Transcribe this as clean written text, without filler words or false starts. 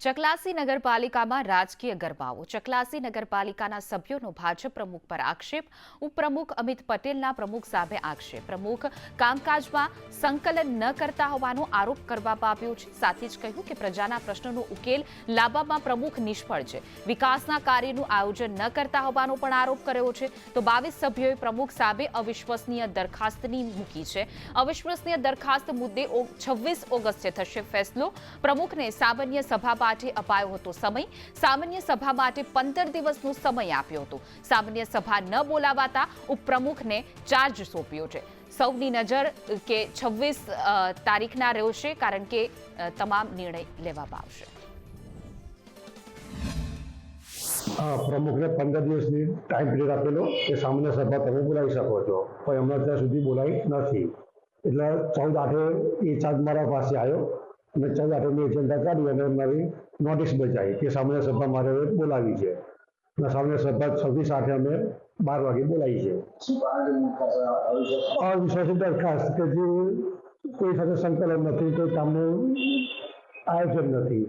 ચકલાસી નગરપાલિકામાં રાજકીય ગરમાવો. ચકલાસી નગરપાલિકાના સભ્યોનો ભાજપ પ્રમુખ પર આક્ષેપ. ઉપપ્રમુખ અમિત પટેલના પ્રમુખ સામે આક્ષેપ. પ્રમુખ કામકાજમાં સંકલન ન કરતા હોવાનો આરોપ કરવામાં આવ્યો છે. સાથે જ કહ્યું કે પ્રજાના પ્રશ્નોનો ઉકેલ લાવવામાં પ્રમુખ નિષ્ફળ છે. વિકાસના કાર્યનું આયોજન ન કરતા હોવાનો પણ આરોપ કર્યો છે. તો 22 સભ્યોએ પ્રમુખ સામે અવિશ્વસનીય દરખાસ્તની મૂકી છે. અવિશ્વસનીય દરખાસ્ત મુદ્દે 26 ઓગસ્ટે થશે ફેસલો. પ્રમુખને સામાન્ય સભા માટે અપાયો હતો સમય. સામાન્ય સભા માટે 15 દિવસનો સમય આપ્યો હતો. સામાન્ય સભા ન બોલાવાતા ઉપપ્રમુખને ચાર્જ સોંપ્યો છે. સૌની નજર કે 26 તારીખના રહેશે, કારણ કે તમામ નિર્ણય લેવામાં આવશે. પ્રમુખને 15 દિવસની ટાઈમ પીરિયડ આપેલો કે સામાન્ય સભા તમે બોલાવી શકો છો, પણ હમણાં ત્યાં સુધી બોલાવી નથી. એટલે 14/8 એ ચાર્જ મારા પાસે આવ્યો અને 14/8ની એજન્ડા કાઢી અને મારી નોટિસ બજાવી કે સામાન્ય સભા મારે બોલાવી છે. અને સામાન્ય સભા 26/8 અમે 12 વાગે બોલાવી છે. અવિશ્વાસની દરખાસ્ત કે જે કોઈ સાથે સંકલન નથી, કોઈ કામનું આયોજન નથી.